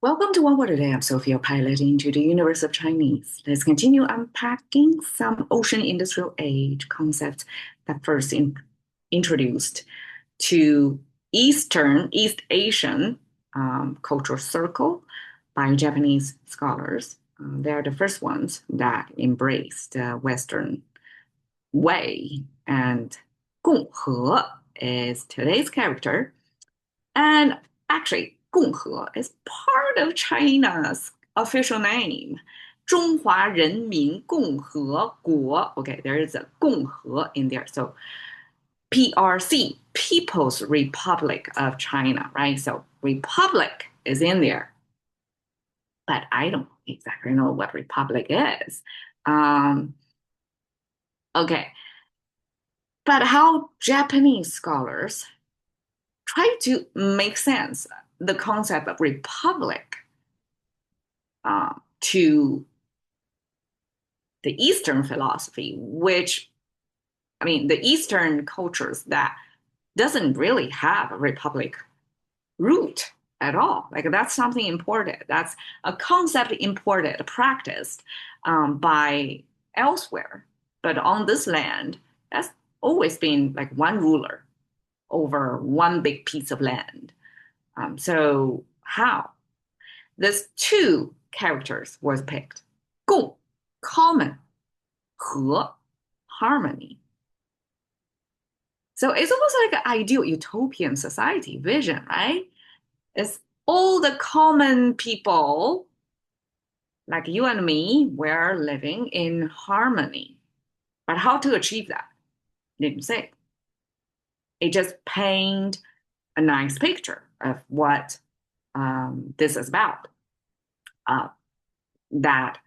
Welcome to OWAD today. I'm Sophia, piloting into the universe of Chinese. Let's continue unpacking some ocean industrial age concepts that first introduced to East Asian cultural circle by Japanese scholars. They are the first ones that embraced the Western way. And 共和 is today's character. And actually, 共和 is part of China's official name. 中华人民共和国. Okay, there is a 共和 in there. So PRC, People's Republic of China, right? So republic is in there. But I don't exactly know what republic is. Um, okay, but how Japanese scholars try to make sense the concept of republic to the Eastern philosophy, which I mean, the Eastern cultures that doesn't really have a republic root at all. Like that's something imported. That's a concept imported, practiced by elsewhere. But on this land, that's always been like one ruler over one big piece of land. So how? These two characters was picked. 共, common, 和, harmony. So it's almost like an ideal utopian society vision, right? It's all the common people, like you and me, we're living in harmony. But how to achieve that? Didn't say. It just paint a nice picture of what this is about. Uh, that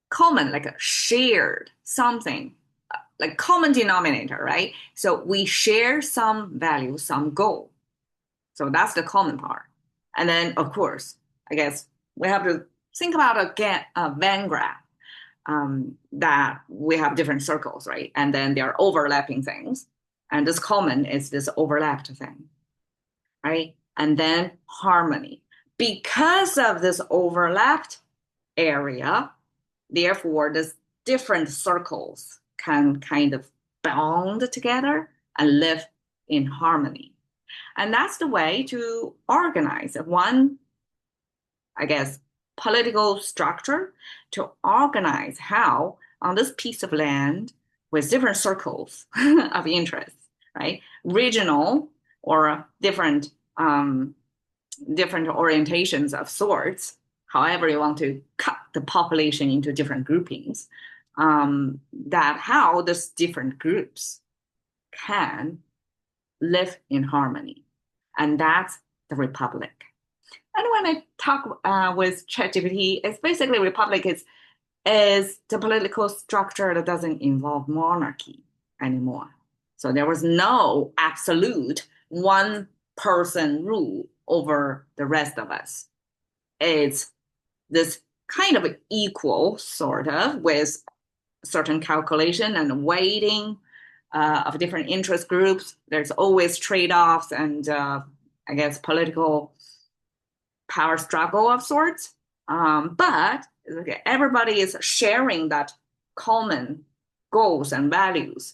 common, like a shared something, like common denominator, right? So we share some value, some goal. So that's the common part. And then, of course, I guess we have to think about a Venn graph that we have different circles, right? And then there are overlapping things. And this common is this overlapped thing, right? And then harmony. Because of this overlapped area, therefore, this different circles can kind of bond together and live in harmony. And that's the way to organize one, I guess, political structure to organize how on this piece of land with different circles of interest, right? Regional or different orientations of sorts, however you want to cut the population into different groupings, that how these different groups can live in harmony. And that's the republic. And when I talk with ChatGPT, it's basically republic is the political structure that doesn't involve monarchy anymore. So there was no absolute one person rule over the rest of us. It's this kind of equal, sort of, with certain calculation and weighting of different interest groups. There's always trade-offs and I guess political power struggle of sorts. But everybody is sharing that common goals and values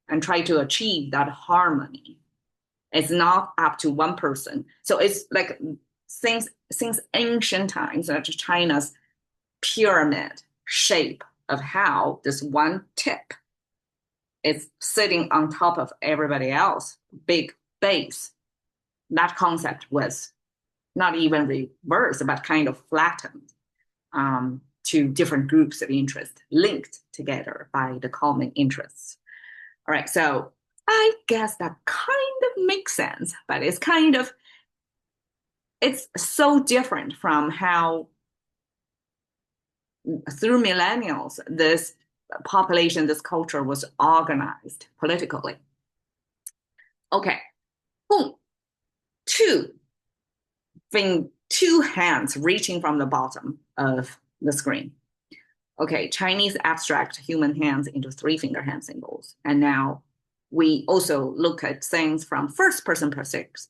and try to achieve that harmony. It's not up to one person. So it's like since ancient times, China's pyramid shape of how this one tip is sitting on top of everybody else, big base. That concept was not even reversed, but kind of flattened to different groups of interest linked together by the common interests. All right, so I guess that kind of makes sense, but it's so different from how through millennials this population, this culture was organized politically. Okay, boom, two two hands reaching from the bottom of the screen. Okay, Chinese abstract human hands into three finger hand symbols. And now we also look at things from first person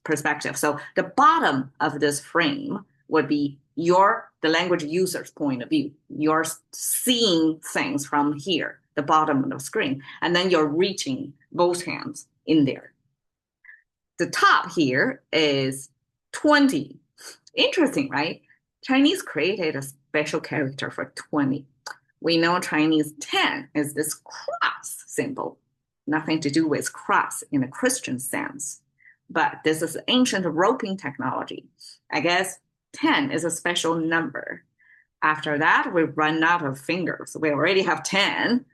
perspective. So the bottom of this frame would be the language user's point of view. You're seeing things from here, the bottom of the screen, and then you're reaching both hands in there. The top here is 20. Interesting, right? Chinese created a special character for 20. We know Chinese 10 is this cross symbol, nothing to do with cross in a Christian sense. But this is ancient roping technology. I guess 10 is a special number. After that, we run out of fingers. We already have 10.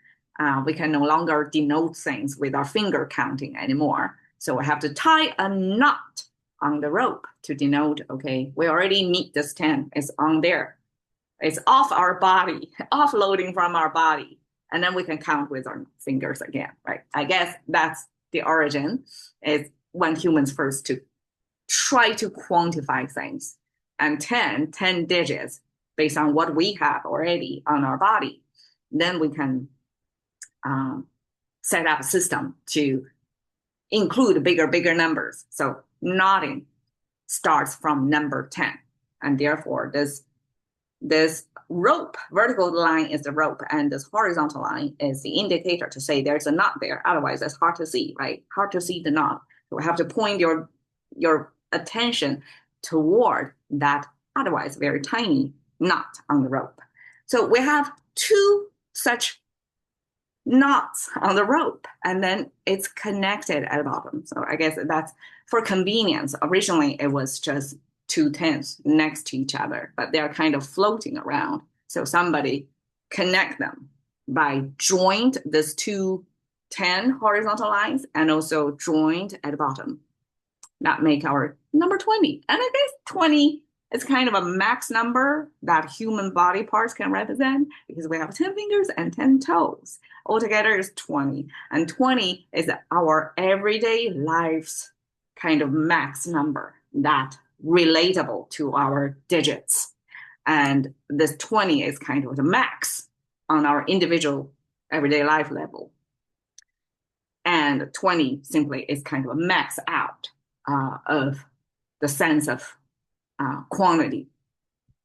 We can no longer denote things with our finger counting anymore. So we have to tie a knot on the rope to denote, okay, we already meet this 10. It's on there. It's off our body, offloading from our body. And then we can count with our fingers again, right? I guess that's the origin, is when humans first to try to quantify things. And 10 digits based on what we have already on our body. Then we can set up a system to include bigger numbers. So knotting starts from number 10. And therefore, this rope, vertical line is the rope, and this horizontal line is the indicator to say there's a knot there. Otherwise, it's hard to see, right? Hard to see the knot. So we have to point your attention toward that otherwise very tiny knot on the rope. So we have two such knots on the rope, and then it's connected at the bottom. So I guess that's for convenience. Originally, it was just 2 10s next to each other, but they're kind of floating around. So somebody connect them by joined this 2 10 horizontal lines and also joined at the bottom. That make our number 20. And I guess 20 is kind of a max number that human body parts can represent because we have 10 fingers and 10 toes. Altogether is 20. And 20 is our everyday life's kind of max number that relatable to our digits. And this 20 is kind of the max on our individual everyday life level. And 20 simply is kind of a max out of the sense of quantity.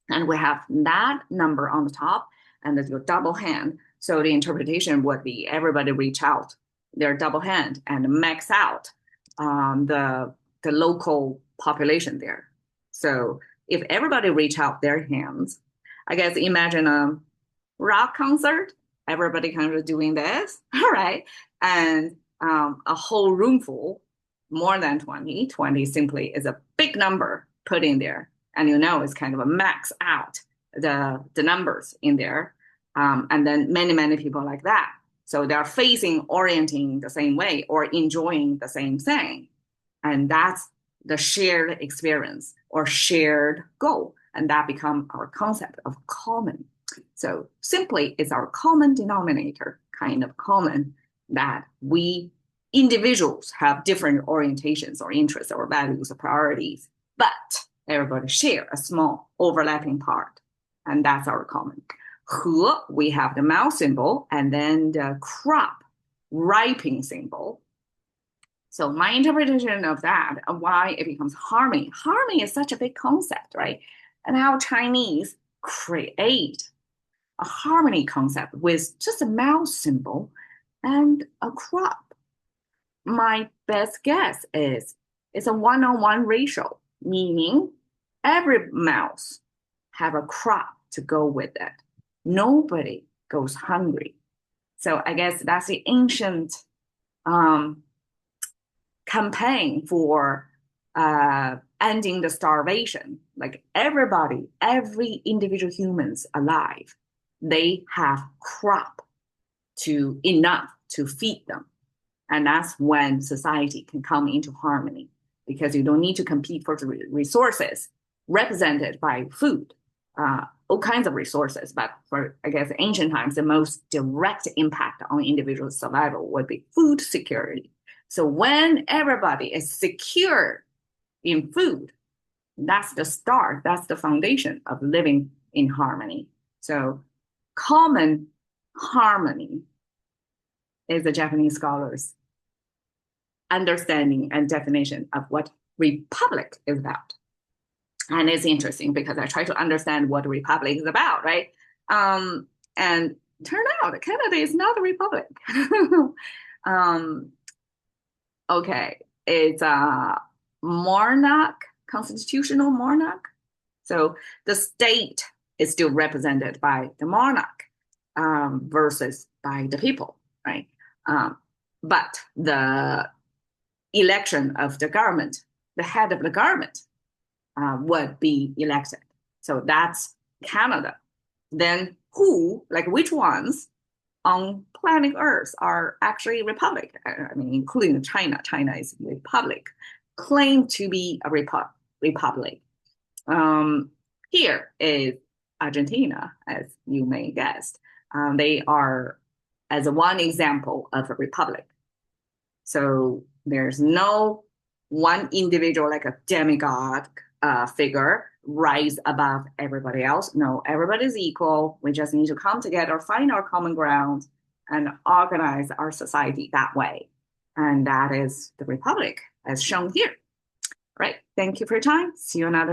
And we have that number on the top and there's your double hand. So the interpretation would be everybody reach out their double hand and max out the local population there. So if everybody reach out their hands, I guess imagine a rock concert, everybody kind of doing this, all right? And a whole room full, more than 20. 20 simply is a big number put in there. And you know it's kind of a max out the numbers in there. And then many people like that. So they're orienting the same way or enjoying the same thing. And that's the shared experience or shared goal. And that becomes our concept of common. So simply it's our common denominator, kind of common, that we individuals have different orientations or interests or values or priorities, but everybody share a small overlapping part. And that's our common. He, we have the mouth symbol and then the crop, ripening symbol. So my interpretation of that, why it becomes harmony. Harmony is such a big concept, right? And how Chinese create a harmony concept with just a mouth symbol and a crop. My best guess is it's a one-on-one ratio, meaning every mouse have a crop to go with it. Nobody goes hungry. So I guess that's the ancient campaign for ending the starvation. Like everybody, every individual humans alive, they have crop to enough to feed them. And that's when society can come into harmony because you don't need to compete for the resources represented by food, all kinds of resources. But for, I guess, ancient times, the most direct impact on individual survival would be food security. So when everybody is secure in food, that's the start, that's the foundation of living in harmony. So common harmony is the Japanese scholars' understanding and definition of what republic is about. And it's interesting because I try to understand what a republic is about, right? And turned out Canada is not a republic. um, okay, it's a monarch, constitutional monarch. So the state is still represented by the monarch versus by the people, right? But the election of the government, the head of the government, would be elected. So that's Canada. Then who, like which ones on planet Earth are actually republic? I mean, including China. China is a republic, claim to be a republic. Um, Here is Argentina, as you may guess. They are as one example of a republic. So there's no one individual like a demigod figure rise above everybody else. No, everybody's equal. We just need to come together, find our common ground, and organize our society that way. And that is the republic as shown here. Right. Thank you for your time. See you another